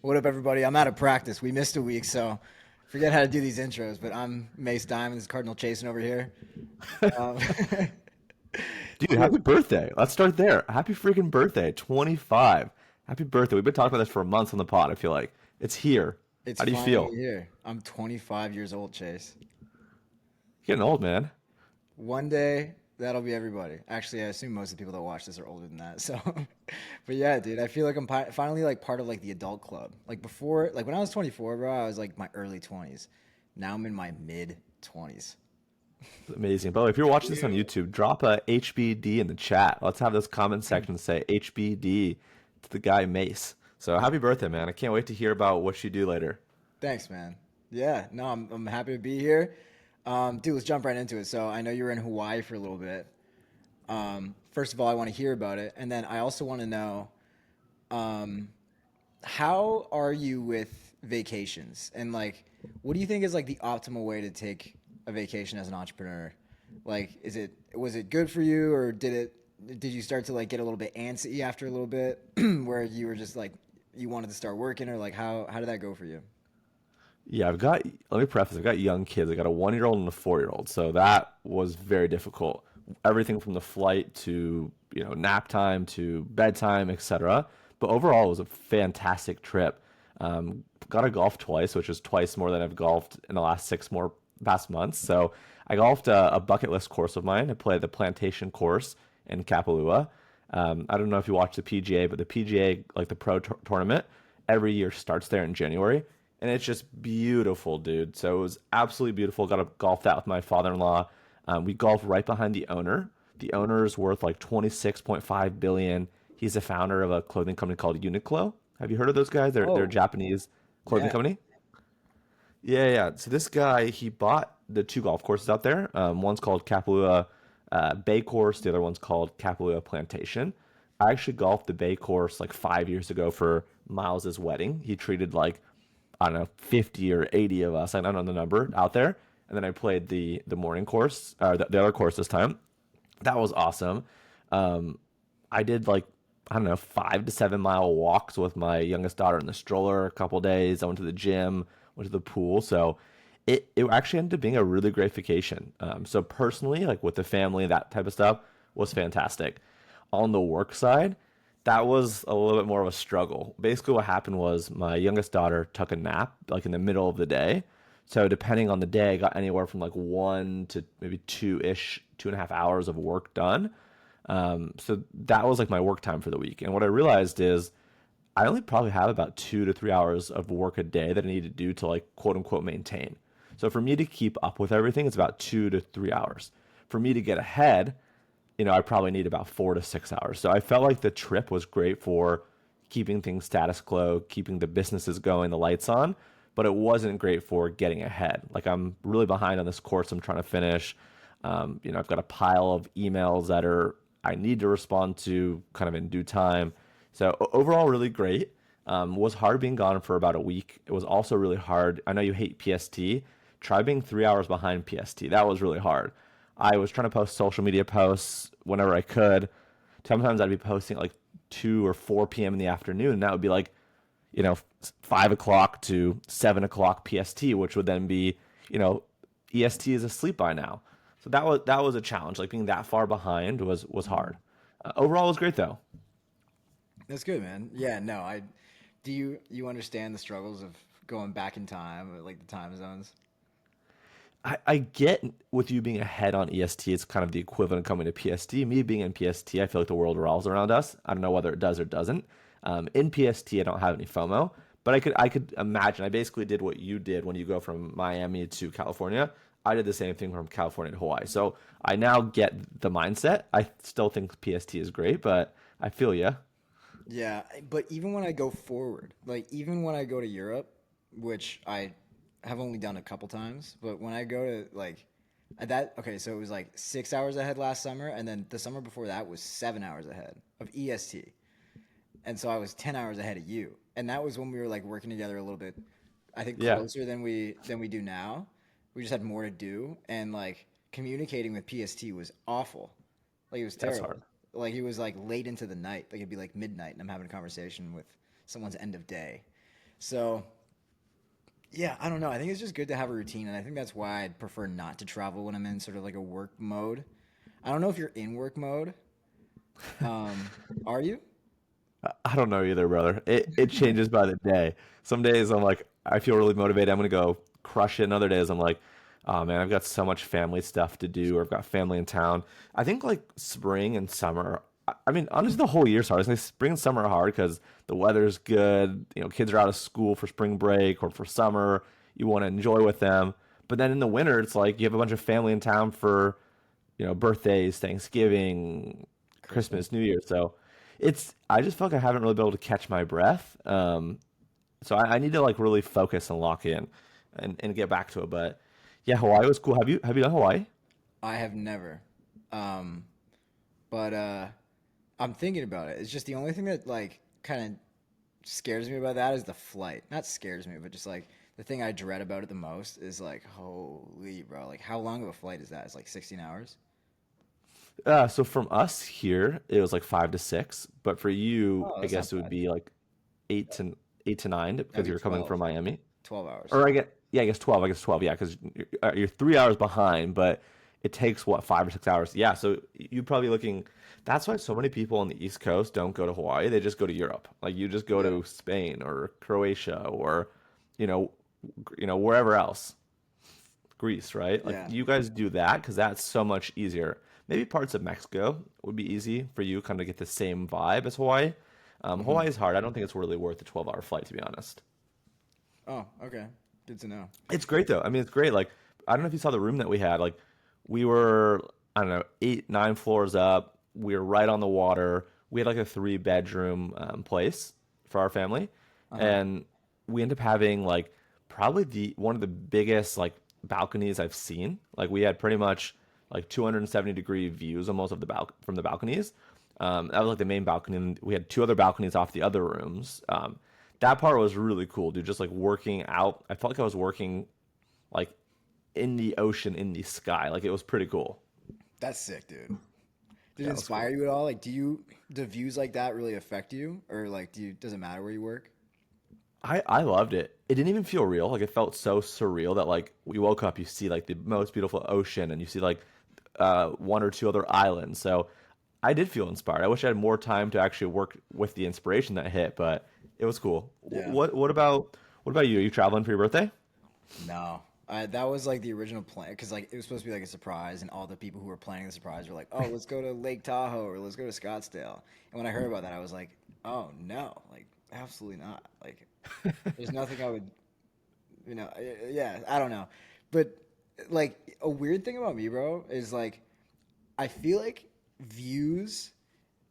What up, everybody? I'm out of practice. We missed a week, so forget how to do these intros. But I'm Mace Diamonds, Cardinal Chasen over here. Um, Dude, happy birthday. Let's start there. Happy freaking birthday. 25. Happy birthday. We've been talking about this for months on the pod, I feel like. It's here. it's How do you finally feel? here. I'm 25 years old, Chase. Getting old, man. One day, that'll be everybody. Actually, I assume most of the people that watch this are older than that. So, but yeah, dude, I feel like I'm finally like part of like the adult club. Like before, like when I was 24, bro, I was like my early 20s. Now I'm in my mid 20s. Amazing. By the way, if you're watching this on YouTube, drop a HBD in the chat. Let's have this comment section say HBD to the guy Mace. So happy birthday, man. I can't wait to hear about what you do later. Thanks, man. Yeah, no, I'm happy to be here. Dude, let's jump right into it. So I know you were in Hawaii for a little bit. First of all, I want to hear about it, and then I also want to know um, how are you with vacations, and like, what do you think is like the optimal way to take a vacation as an entrepreneur? Like, was it good for you, or did you start to like get a little bit antsy after a little bit, where you were just like you wanted to start working, or like how did that go for you? Yeah, let me preface, I've got young kids. I got a 1 year old and a 4 year old. So that was very difficult. Everything from the flight to, nap time to bedtime, etc. But overall, it was a fantastic trip. Got to golf twice, which is twice more than I've golfed in the last six more past months. So I golfed a bucket list course of mine. I played the Plantation course in Kapalua. I don't know if you watch the PGA, but the PGA, like the tournament, every year starts there in January, and it's just beautiful, dude. So it was absolutely beautiful. Got to golf that with my father-in-law. We golf right behind the owner. The owner is worth like 26.5 billion. He's the founder of a clothing company called Uniqlo. Have you heard of those guys? They're a Oh, Japanese clothing yeah. company. Yeah, yeah. So this guy, he bought the two golf courses out there. One's called Kapalua Bay Course. The other one's called Kapalua Plantation. I actually golfed the Bay Course like 5 years ago for Miles's wedding. He treated like, I don't know, 50 or 80 of us. I don't know the number out there. And then I played the morning course, or the other course this time. That was awesome. Um, I did like, I don't know, 5 to 7 mile walks with my youngest daughter in the stroller a couple days. I went to the gym, went to the pool. So it actually ended up being a really great vacation. So personally, like with the family, that type of stuff was fantastic. On the work side, that was a little bit more of a struggle. Basically, what happened was my youngest daughter took a nap like in the middle of the day. So depending on the day, I got anywhere from like 1 to maybe 2-ish, 2.5 hours of work done. So that was like my work time for the week. And what I realized is I only probably have about 2 to 3 hours of work a day that I need to do to like quote unquote maintain. So for me to keep up with everything, it's about 2 to 3 hours. For me to get ahead, I probably need about 4 to 6 hours. So I felt like the trip was great for keeping things status quo, keeping the businesses going, the lights on, but it wasn't great for getting ahead. Like I'm really behind on this course I'm trying to finish. I've got a pile of emails that are I need to respond to kind of in due time. So overall, really great. Was hard being gone for about a week. It was also really hard. I know you hate PST. Try being 3 hours behind PST. That was really hard. I was trying to post social media posts whenever I could. Sometimes I'd be posting at like 2 or 4 p.m. in the afternoon. And that would be like, 5 o'clock to 7 o'clock PST, which would then be, you know, EST is asleep by now. So that was a challenge. Like being that far behind was hard. Overall, it was great though. That's good, man. Yeah, no, I do you understand the struggles of going back in time, or like the time zones? I get with you being ahead on EST, it's kind of the equivalent of coming to PST. Me being in PST, I feel like the world revolves around us. I don't know whether it does or doesn't. In PST, I don't have any FOMO, but I could imagine. I basically did what you did when you go from Miami to California. I did the same thing from California to Hawaii. So I now get the mindset. I still think PST is great, but I feel you. Yeah, but even when I go forward, like even when I go to Europe, which I have only done a couple times, but when I go to like okay, so it was like 6 hours ahead last summer, and then the summer before that was 7 hours ahead of EST, and so I was 10 hours ahead of you, and that was when we were like working together a little bit, I think Yeah, closer than we do now. We just had more to do, and like communicating with PST was awful. Like it was that's terrible. hard. Like it was like late into the night. Like it'd be like midnight, and I'm having a conversation with someone's end of day. So yeah, I don't know. I think it's just good to have a routine, and I think that's why I'd prefer not to travel when I'm in sort of like a work mode. I don't know if you're in work mode. Are you? I don't know either, brother. It changes by the day. Some days I'm like, I feel really motivated. I'm gonna go crush it. And other days I'm like, oh man, I've got so much family stuff to do, or I've got family in town. I think like spring and summer. I mean, honestly, the whole year's hard. I say spring and summer are hard because the weather's good. You know, kids are out of school for spring break or for summer. You want to enjoy with them. But then in the winter, it's like you have a bunch of family in town for, birthdays, Thanksgiving, Christmas. Christmas, New Year. So I just feel like I haven't really been able to catch my breath. So I need to like really focus and lock in and get back to it. But yeah, Hawaii was cool. Have you done Hawaii? I have never. Um, but I'm thinking about it. It's just the only thing that like kind of scares me about that is the flight. Not scares me, but just like the thing I dread about it the most is like, holy bro, like how long of a flight is that? It's like 16 hours. So from us here, it was like 5 to 6, but for you, Oh, I that's not guess it would bad. be like 8 to 9 That'd because be you're coming from 12. Miami. 12 hours. Or I get yeah, I guess 12. I guess 12. Yeah, because you're 3 hours behind, but it takes what 5 or 6 hours. Yeah, so you're probably looking. That's why so many people on the East Coast don't go to Hawaii. They just go to Europe. Like you just go Yeah. to Spain or Croatia or you know, wherever else, Greece, right? Like Yeah. you guys do that because that's so much easier. Maybe parts of Mexico would be easy for you, kind of get the same vibe as Hawaii. Hmm. Hawaii is hard. I don't think it's really worth a 12-hour flight, to be honest. Oh, okay. Good to know. It's great though. I mean, it's great. Like, I don't know if you saw the room that we had. Like, we were, I don't know, 8, 9 floors up. We were right on the water. We had like a three-bedroom place for our family, Uh-huh. and we ended up having like probably the one of the biggest like balconies I've seen. Like, we had pretty much like 270-degree views almost of the from the balconies. That was like the main balcony, and we had two other balconies off the other rooms. That part was really cool, dude. Just like working out. I felt like I was working like in the ocean, in the sky. Like it was pretty cool. That's sick, dude. Did it Yeah, it was inspire cool. you at all? Like, do views like that really affect you? Or like, does it matter where you work? I loved it. It didn't even feel real. Like it felt so surreal that like we woke up, you see like the most beautiful ocean, and you see like one or two other islands. So I did feel inspired. I wish I had more time to actually work with the inspiration that hit, but it was cool. Yeah. What about you? Are you traveling for your birthday? No. That was like the original plan because like it was supposed to be like a surprise, and all the people who were planning the surprise were like, "Oh, let's go to Lake Tahoe or let's go to Scottsdale." And when I heard about that, I was like, "Oh no, like absolutely not. Like, there's nothing I would, yeah, I don't know." But like a weird thing about me, bro, is like I feel like views.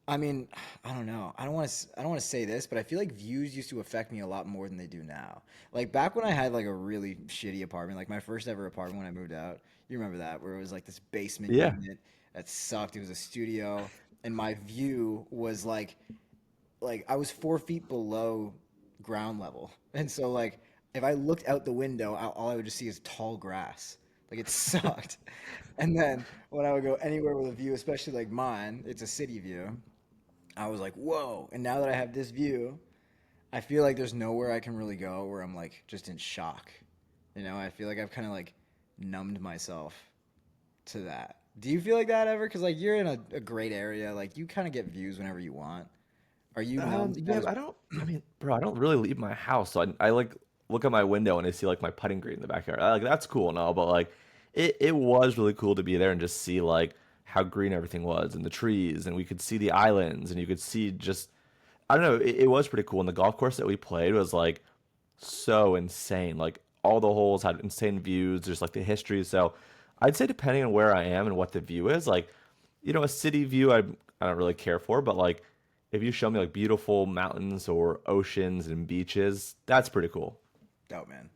I mean, I don't know. I don't want to say this, but I feel like views used to affect me a lot more than they do now. Like back when I had like a really shitty apartment, like my first ever apartment when I moved out. You remember that where it was like this basement Yeah. unit that sucked. It was a studio, and my view was like I was 4 feet below ground level, and so like if I looked out the window, all I would just see is tall grass. Like it sucked. And then when I would go anywhere with a view, especially like mine, it's a city view. I was like, whoa. And now that I have this view, I feel like there's nowhere I can really go where I'm like just in shock. I feel like I've kind of like numbed myself to that. Do you feel like that ever? Because like you're in a great area, like you kind of get views whenever you want. Are you numb to that Yeah, as I don't. I mean, bro, I don't really leave my house, so I like look at my window and I see like my putting green in the backyard. Like that's cool and all, but like it was really cool to be there and just see like how green everything was and the trees, and we could see the islands, and you could see just I don't know. It was pretty cool, and the golf course that we played was like so insane. Like all the holes had insane views. There's like the history. So I'd say depending on where I am and what the view is, like a city view I don't really care for, but like if you show me like beautiful mountains or oceans and beaches, that's pretty cool. dope, man?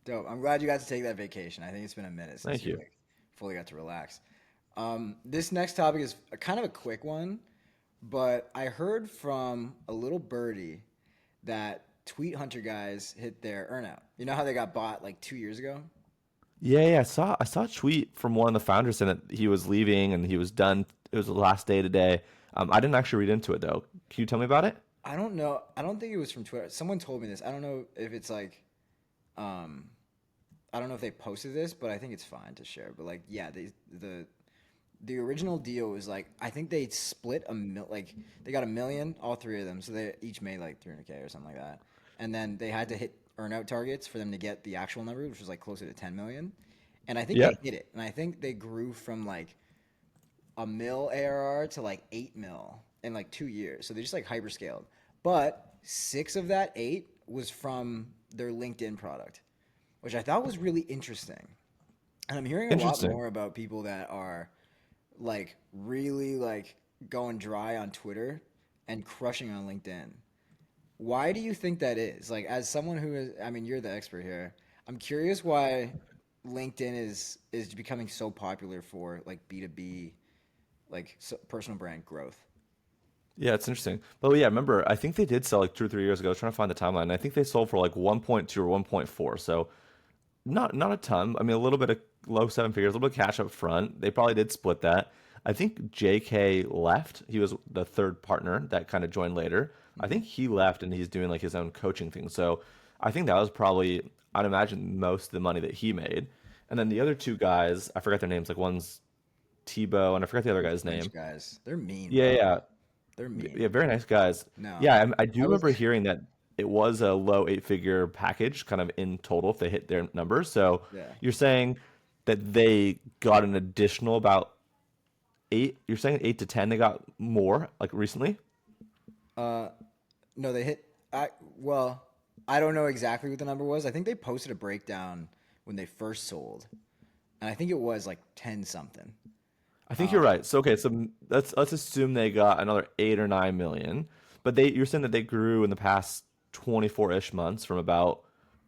Dope. I'm glad you got to take that vacation. I think it's been a minute since Thank you you. like fully got to relax. This next topic is kind of a quick one, but I heard from a little birdie that Tweet Hunter guys hit their earnout. You know how they got bought like 2 years ago? Yeah, yeah. I saw a tweet from one of the founders saying that he was leaving and he was done. It was the last day today. I didn't actually read into it though. Can you tell me about it? I don't know. I don't think it was from Twitter. Someone told me this. I don't know if it's like, um, I don't know if they posted this, but I think it's fine to share. But like, yeah, the original deal was like I think they split like they got 1 million, all three of them, so they each made like 300K or something like that, and then they had to hit earnout targets for them to get the actual number, which was like closer to 10 million, and I think Yeah, they hit it, and I think they grew from like a mil ARR to like 8 mil in like 2 years, so they just like hyper scaled, but six of that eight was from their LinkedIn product, which I thought was really interesting. And I'm hearing a lot interesting. more about people that are like really like going dry on Twitter and crushing on LinkedIn. Why do you think that is? Like as someone who is, I mean, you're the expert here. I'm curious why LinkedIn is becoming so popular for like B2B, like personal brand growth. Yeah, it's interesting. But yeah, remember, I think they did sell like 2 or 3 years ago. I was trying to find the timeline. And I think they sold for like 1.2 or 1.4. So not a ton. I mean, a little bit of low seven figures, a little bit of cash up front. They probably did split that. I think JK left. He was the third partner that kind of joined later. I Hmm. think he left and he's doing like his own coaching thing. So I think that was probably, I'd imagine, most of the money that he made. And then the other two guys, I forgot their names. Like one's Tebow and I forgot the other Those guy's French name. guys, they're mean, Yeah, bro. yeah, They're mean. yeah, very nice guys. No, Yeah, I do I was, remember hearing that it was a low eight-figure package, kind of in total, if they hit their numbers. So yeah. you're saying that they got an additional about eight. You're saying 8 to 10. They got more like recently. Uh, no, they hit. Well, I don't know exactly what the number was. I think they posted a breakdown when they first sold, and I think it was like 10 something. I think you're Um, right. So okay, so let's assume they got another 8 or 9 million, but you're saying that they grew in the past 24-ish months from about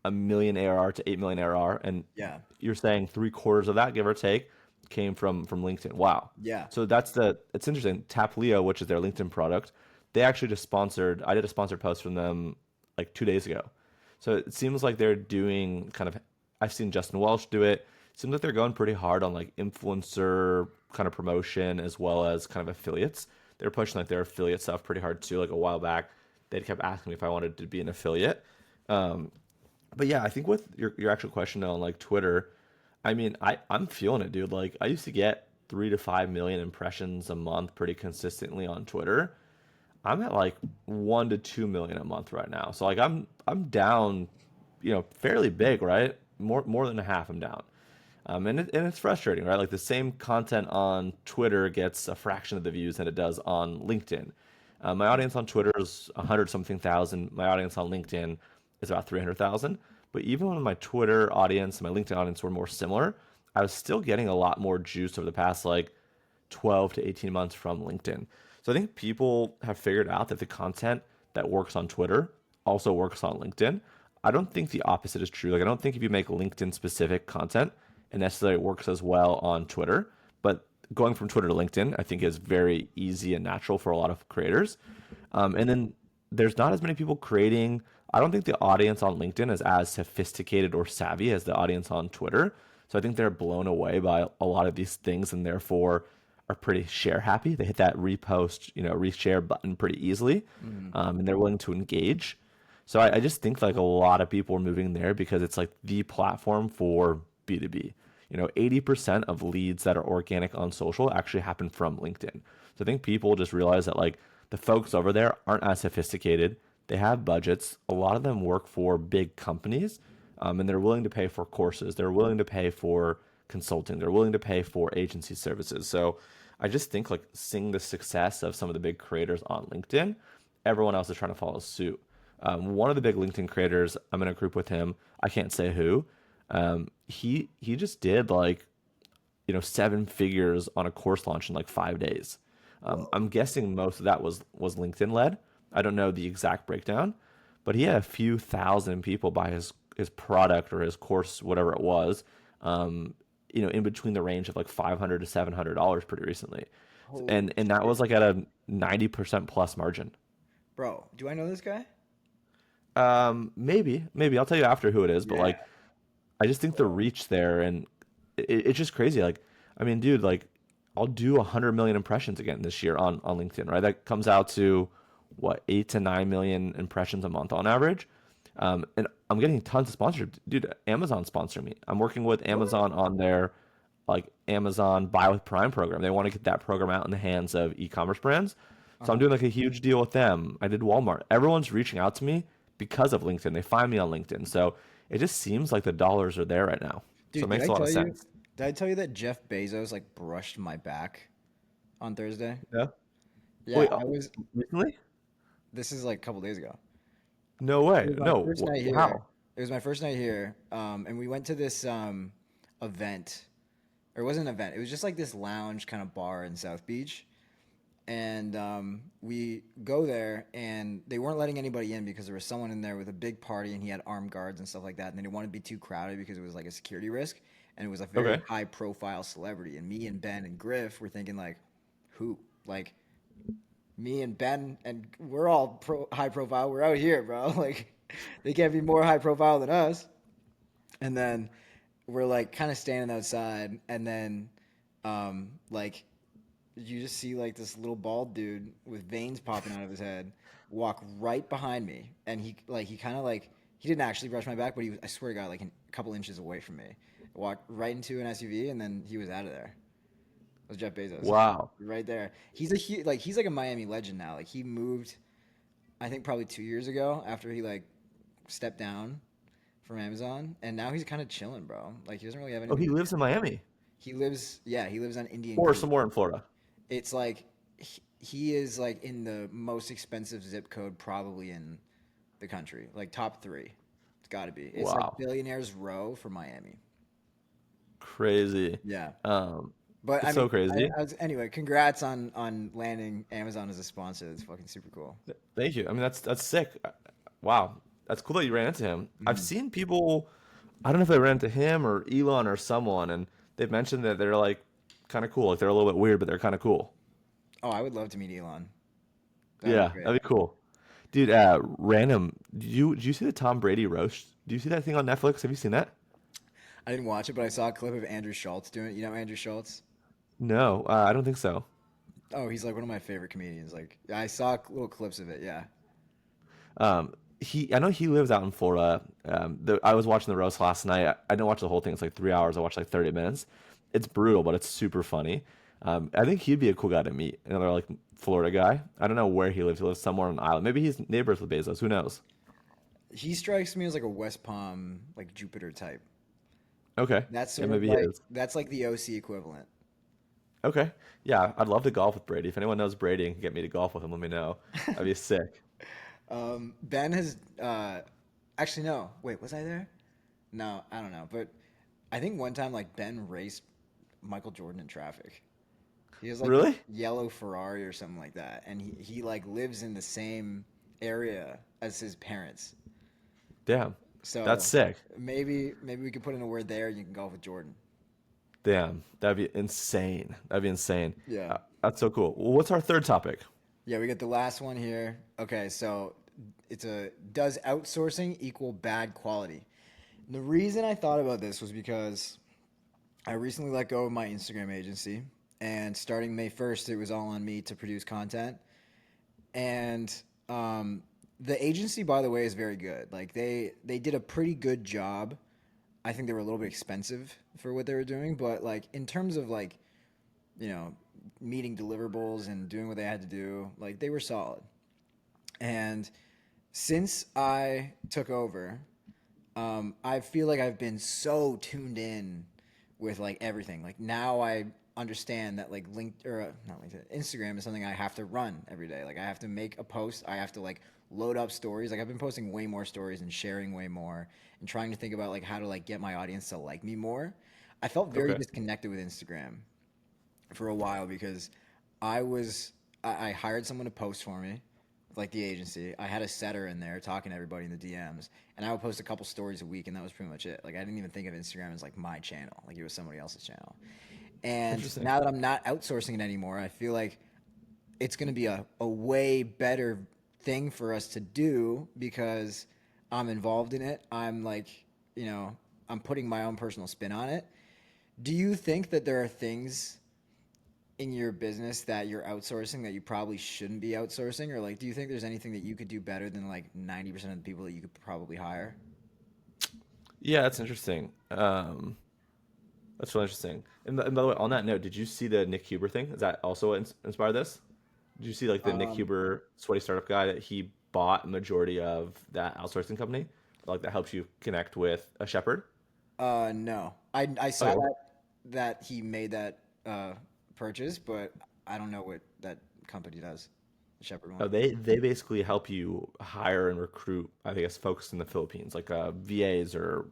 a million ARR to 8 million ARR, and yeah, you're saying three-quarters of that, give or take, came from LinkedIn. Wow. yeah. So it's interesting. Tapleo, which is their LinkedIn product, they actually just sponsored. I did a sponsored post from them like 2 days ago. So it seems like they're doing kind of. I've seen Justin Welsh do it. Seems like they're going pretty hard on like influencer kind of promotion as well as kind of affiliates. They're pushing like their affiliate stuff pretty hard too. Like a while back, they kept asking me if I wanted to be an affiliate. Um, but yeah, I think with your actual question on like Twitter, I mean, I'm feeling it, dude. Like I used to get 3 to 5 million impressions a month pretty consistently on Twitter. I'm at like 1 to 2 million a month right now. So like I'm down, fairly big, right? More than a half I'm down. And it's frustrating, right? Like the same content on Twitter gets a fraction of the views than it does on LinkedIn. My audience on Twitter is 100 something thousand. My audience on LinkedIn is about 300,000. But even when my Twitter audience and my LinkedIn audience were more similar, I was still getting a lot more juice over the past like 12 to 18 months from LinkedIn. So I think people have figured out that the content that works on Twitter also works on LinkedIn. I don't think the opposite is true. Like I don't think if you make LinkedIn specific content, it necessarily works as well on Twitter. But going from Twitter to LinkedIn, I think is very easy and natural for a lot of creators. And then there's not as many people creating. I don't think the audience on LinkedIn is as sophisticated or savvy as the audience on Twitter. So I think they're blown away by a lot of these things and therefore are pretty share happy. They hit that repost, reshare button pretty easily, Mhm. and they're willing to engage. So I just think like a lot of people are moving there because it's like the platform for B2B. 80% of leads that are organic on social actually happen from LinkedIn. So I think people just realize that like the folks over there aren't as sophisticated. They have budgets. A lot of them work for big companies, and they're willing to pay for courses. They're willing to pay for consulting. They're willing to pay for agency services. So I just think like seeing the success of some of the big creators on LinkedIn, everyone else is trying to follow suit. One of the big LinkedIn creators, I'm in a group with him. I can't say who. He just did like 7 figures on a course launch in like 5 days. Whoa. I'm guessing most of that was LinkedIn led. I don't know the exact breakdown, but he had a few thousand people buy his product or his course, whatever it was. In between the range of like $500 to $700 pretty recently, Holy and that was shit. like at a 90% plus margin. Bro, do I know this guy? Maybe I'll tell you after who it is, but Yeah. like I just think the Whoa. reach there and it's just crazy. Like, I mean, dude, like I'll do 100 million impressions again this year on LinkedIn, right? That comes out to what 8 to 9 million impressions a month on average. And I'm getting tons of sponsorship. Dude, Amazon sponsor me. I'm working with What? Amazon on their like Amazon Buy with Prime program. They want to get that program out in the hands of e-commerce brands. So I'm Uh-huh. doing like a huge deal with them. I did Walmart. Everyone's reaching out to me because of LinkedIn. They find me on LinkedIn. So it just seems like the dollars are there right now. So Dude, it makes a lot of sense. did I tell you that Jeff Bezos like brushed my back on Thursday? Yeah. Yeah, Wait, I was recently? this is like a couple days ago. No It way. was my No. first night here. How? It was my first night here. And we went to this event. Or it wasn't an event. It was just like this lounge kind of bar in South Beach. And we go there, and they weren't letting anybody in because there was someone in there with a big party, and he had armed guards and stuff like that. And they didn't want to be too crowded because it was like a security risk, and it was a very Okay. high profile celebrity. And me and Ben and Griff were thinking like, who? Like me and Ben, and we're all high profile. We're out here, bro. Like they can't be more high profile than us. And then we're like kind of standing outside, and then like you just see like this little bald dude with veins popping out of his head walk right behind me, and he kind of like he didn't actually brush my back, but he was, I swear to God, like a couple inches away from me. Walked right into an SUV, and then he was out of there. It was Jeff Bezos, Wow. right there. He's like a Miami legend now. Like he moved, I think probably 2 years ago after he like stepped down from Amazon, and now he's kind of chilling, bro. Like he doesn't really have Oh, anything he to lives do. in Miami He lives on Indian or Creek. somewhere in Florida. It's like he is like in the most expensive zip code probably in the country, like top three. It's got to be. It's like Wow. Billionaires Row for Miami. Crazy. Yeah, Um, but I it's so mean, crazy. anyway. Congrats on landing Amazon as a sponsor. That's fucking super cool. Thank you. I mean, that's sick. Wow. That's cool that you ran into him. I've Mhm. seen people, I don't know if they ran into him or Elon or someone, and they've mentioned that they're like kind of cool. Like they're a little bit weird, but they're kind of cool. Oh, I would love to meet Elon. That'd be Yeah, great. that'd be cool. Dude, random. Did you see the Tom Brady roast? Do you see that thing on Netflix? Have you seen that? I didn't watch it, but I saw a clip of Andrew Schultz doing it. You know Andrew Schultz? No, I don't think so. Oh, he's like one of my favorite comedians. Like I saw little clips of it. Yeah. I know he lives out in Florida. I was watching the roast last night. I didn't watch the whole thing. It's like 3 hours. I watched like 30 minutes. It's brutal, but it's super funny. I think he'd be a cool guy to meet. Another like Florida guy. I don't know where he lives. He lives somewhere on an island. Maybe he's neighbors with Bezos. Who knows? He strikes me as like a West Palm, like Jupiter type. Okay. That's Yeah, sort of maybe he like is. that's like the OC equivalent. Okay. Yeah, I'd love to golf with Brady. If anyone knows Brady and can get me to golf with him, let me know. That'd be sick. Ben has actually no. Wait, was I there? No, I don't know. But I think one time like Ben raced Michael Jordan in traffic. He has like this Really? yellow Ferrari or something like that, and he like lives in the same area as his parents. Damn. That's So sick. maybe we could put in a word there. And you can golf with Jordan. Damn. That'd be insane. That'd be insane. Yeah. That's so cool. Well, what's our third topic? Yeah, we get the last one here. Okay, so it's a does outsourcing equal bad quality? And the reason I thought about this was because I recently let go of my Instagram agency, and starting May 1st, it was all on me to produce content. And the agency, by the way, is very good. Like they did a pretty good job. I think they were a little bit expensive for what they were doing, but like in terms of like you know meeting deliverables and doing what they had to do, like they were solid. And since I took over, I feel like I've been so tuned in with like everything. Like now I understand that like not LinkedIn, Instagram is something I have to run every day. Like I have to make a post. I have to like load up stories. Like I've been posting way more stories and sharing way more and trying to think about like how to like get my audience to like me more. I felt very Okay. disconnected with Instagram for a while because I hired someone to post for me, like the agency. I had a setter in there talking to everybody in the DMs, and I would post a couple stories a week, and that was pretty much it. Like I didn't even think of Instagram as like my channel, like it was somebody else's channel. And Interesting. now that I'm not outsourcing it anymore, I feel like it's going to be a way better thing for us to do because I'm involved in it. I'm like, you know, I'm putting my own personal spin on it. Do you think that there are things in your business that you're outsourcing that you probably shouldn't be outsourcing, or like, do you think there's anything that you could do better than like 90% of the people that you could probably hire? Yeah, that's interesting. That's really interesting. And by the way, on that note, did you see the Nick Huber thing? Is that also what inspired this? Did you see like the Nick Um, Huber sweaty startup guy that he bought a majority of that outsourcing company, like that helps you connect with a shepherd? no, I Okay, saw that he made that purchase, but I don't know what that company does, the Shepherd one. they basically help you hire and recruit, I guess, folks in the Philippines, like VAs or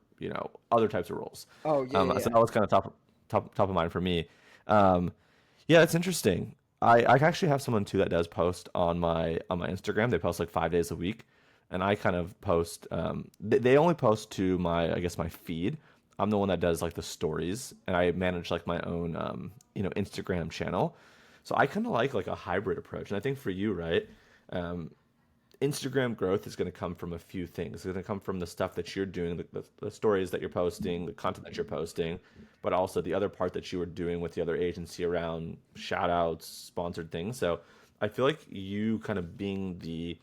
other types of roles. Oh yeah, yeah, So yeah. that was kind of top of mind for me. Um, yeah, it's interesting. I actually have someone too that does post on my Instagram. They post like 5 days a week, and I kind of post. They only post to my, I guess, my feed. I'm the one that does like the stories, and I manage like my own Instagram channel. So I kind of like a hybrid approach, and I think for you, right? Um, Instagram growth is going to come from a few things. It's going to come from the stuff that you're doing, the stories that you're posting, the content that you're posting, but also the other part that you were doing with the other agency around shout outs, sponsored things. So I feel like you kind of being the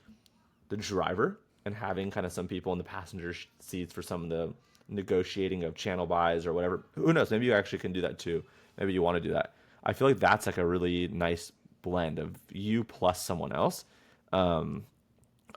driver and having kind of some people in the passenger seats for some of the negotiating of channel buys or whatever. Who knows? Maybe you actually can do that too. Maybe you want to do that. I feel like that's like a really nice blend of you plus someone else. Um,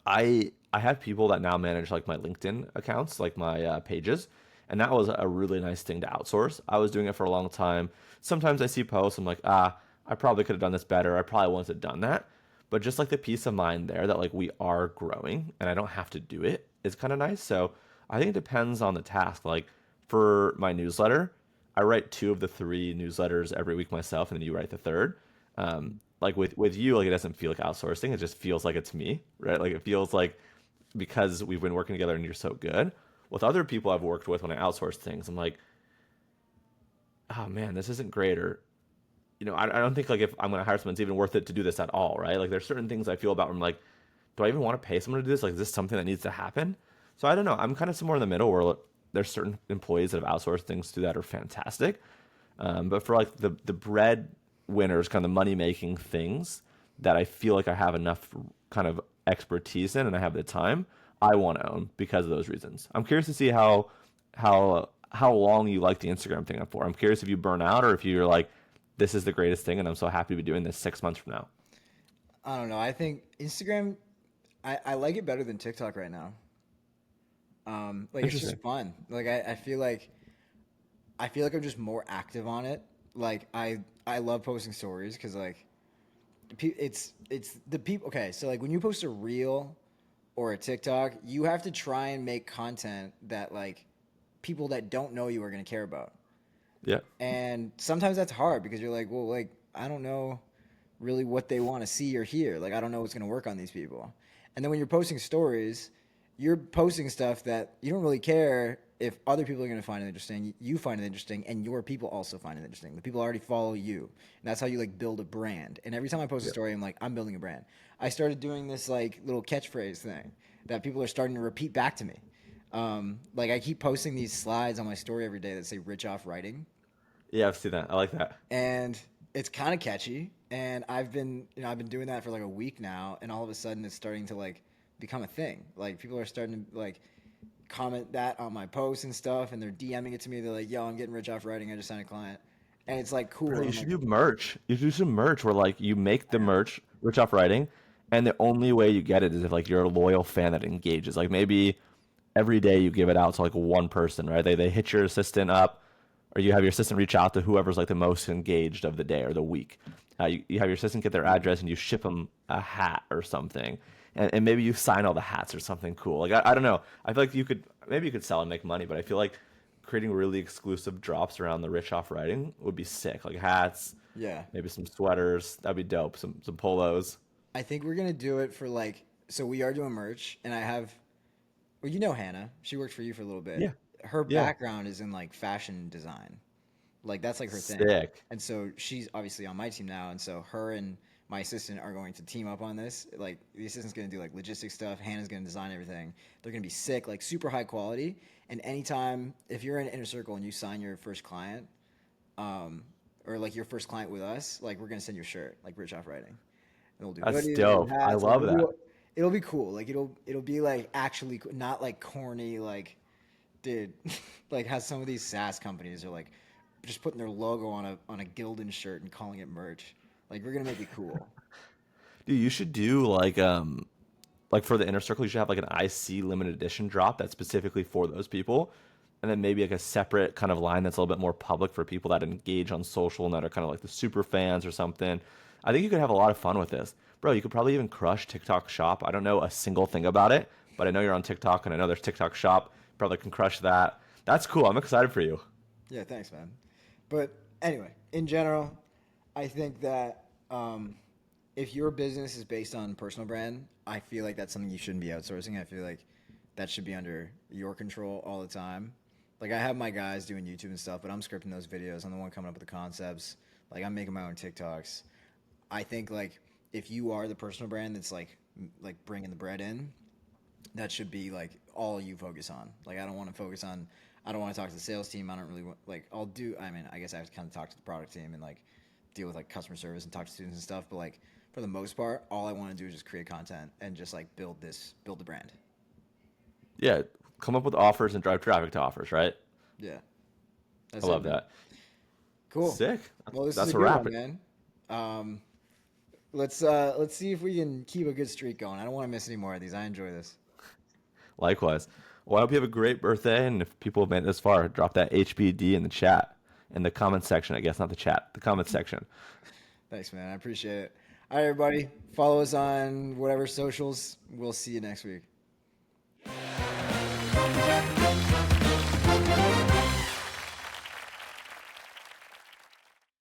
I have people that now manage like my LinkedIn accounts, like my pages, and that was a really nice thing to outsource. I was doing it for a long time. Sometimes I see posts, I'm like, I probably could have done this better. I probably wouldn't have done that. But just like the peace of mind there that like we are growing and I don't have to do it is kind of nice. So I think it depends on the task. Like for my newsletter, I write two of the three newsletters every week myself, and then you write the third. Like with you, like it doesn't feel like outsourcing. It just feels like it's me, right? Like it feels like because we've been working together and you're so good. With other people I've worked with when I outsource things, I'm like, oh man, this isn't great, or I don't think like if I'm gonna hire someone, it's even worth it to do this at all, right? Like there's certain things I feel about where I'm like, do I even want to pay someone to do this? Like, is this something that needs to happen? So I don't know. I'm kind of somewhere in the middle where there's certain employees that have outsourced things to that are fantastic, but for like the bread winners, kind of the money making things that I feel like I have enough kind of expertise in and I have the time, I want to own because of those reasons. I'm curious to see how long you like the Instagram thing for. I'm curious if you burn out or if you're like, this is the greatest thing and I'm so happy to be doing this 6 months from now. I don't know. I think Instagram, I like it better than TikTok right now. Like it's just Interesting. fun. Like I feel like I'm just more active on it. Like I love posting stories because like it's the people. Okay, so like when you post a reel or a TikTok, you have to try and make content that like people that don't know you are going to care about. Yeah. And sometimes that's hard because you're like, well, like I don't know really what they want to see or hear. Like I don't know what's going to work on these people. And then when you're posting stories, you're posting stuff that you don't really care if other people are going to find it interesting. You find it interesting, and your people also find it interesting. The people already follow you, and that's how you like build a brand. And every time I post a Yeah. story, I'm like, I'm building a brand. I started doing this like little catchphrase thing that people are starting to repeat back to me. Like I keep posting these slides on my story every day that say "rich off writing," Yeah, I've seen that. I like that. and it's kind of catchy. And I've been doing that for like a week now, and all of a sudden it's starting to like become a thing. Like people are starting to like comment that on my posts and stuff, and they're DMing it to me. They're like, "Yo, I'm getting rich off writing. I just signed a client," and it's like cool. Bro, And you I'm should like, do merch. You should do some merch where like you make I the know. merch rich off writing, and the only way you get it is if like you're a loyal fan that engages. Like maybe every day you give it out to like one person, right? They hit your assistant up, or you have your assistant reach out to whoever's like the most engaged of the day or the week. You have your assistant get their address and you ship them a hat or something, and maybe you sign all the hats or something cool. Like I don't know. I feel like you could sell and make money, but I feel like creating really exclusive drops around the rich off writing would be sick. Like hats, Yeah, maybe some sweaters. That'd be dope. Some polos. I think we're gonna do it for like. So we are doing merch, and I have. Well, you know Hannah. She worked for you for a little bit. Yeah, Her yeah, background is in like fashion design. Like that's like her thing. sick. And so she's obviously on my team now, and so her and my assistant are going to team up on this. Like the assistant's gonna do like logistic stuff, Hannah's gonna design everything. They're gonna be sick, like super high quality. And anytime if you're in Inner Circle and you sign your first client, or like your first client with us, like we're gonna send you a shirt, like Rich Off Writing, and we'll do That's hoodies, we'll do dope. I hats, like love that. it'll be cool. Like it'll be like actually not like corny, like dude, like how some of these SaaS companies are like just putting their logo on a Gildan shirt and calling it merch. Like we're gonna make it cool. Dude, you should do like for the inner circle, you should have like an IC limited edition drop that's specifically for those people. And then maybe like a separate kind of line that's a little bit more public for people that engage on social and that are kind of like the super fans or something. I think you could have a lot of fun with this. Bro, you could probably even crush TikTok Shop. I don't know a single thing about it, but I know you're on TikTok and I know there's TikTok Shop. Probably can crush that. That's cool. I'm excited for you. Yeah, thanks, man. But anyway, in general, I think that if your business is based on personal brand, I feel like that's something you shouldn't be outsourcing. I feel like that should be under your control all the time. Like I have my guys doing YouTube and stuff, but I'm scripting those videos. I'm the one coming up with the concepts. Like I'm making my own TikToks. I think like if you are the personal brand that's like bringing the bread in, that should be like all you focus on. Like I don't want to focus on. I don't want to talk to the sales team. I don't really want, like I'll do. I mean, I guess I have to kind of talk to the product team and like deal with like customer service and talk to students and stuff. But like for the most part, all I want to do is just create content and just like build the brand. Yeah, come up with offers and drive traffic to offers, right? Yeah, I that's it, love man. that. Cool. Sick. Well, this is That's a a good wrap. one, man. Um, let's see if we can keep a good streak going. I don't want to miss any more of these. I enjoy this. Likewise. Well, I hope you have a great birthday. And if people have made it this far, drop that HBD in the chat, in the comment section, I guess, not the chat, the comment section. Thanks, man. I appreciate it. All right, everybody. Follow us on whatever socials. We'll see you next week.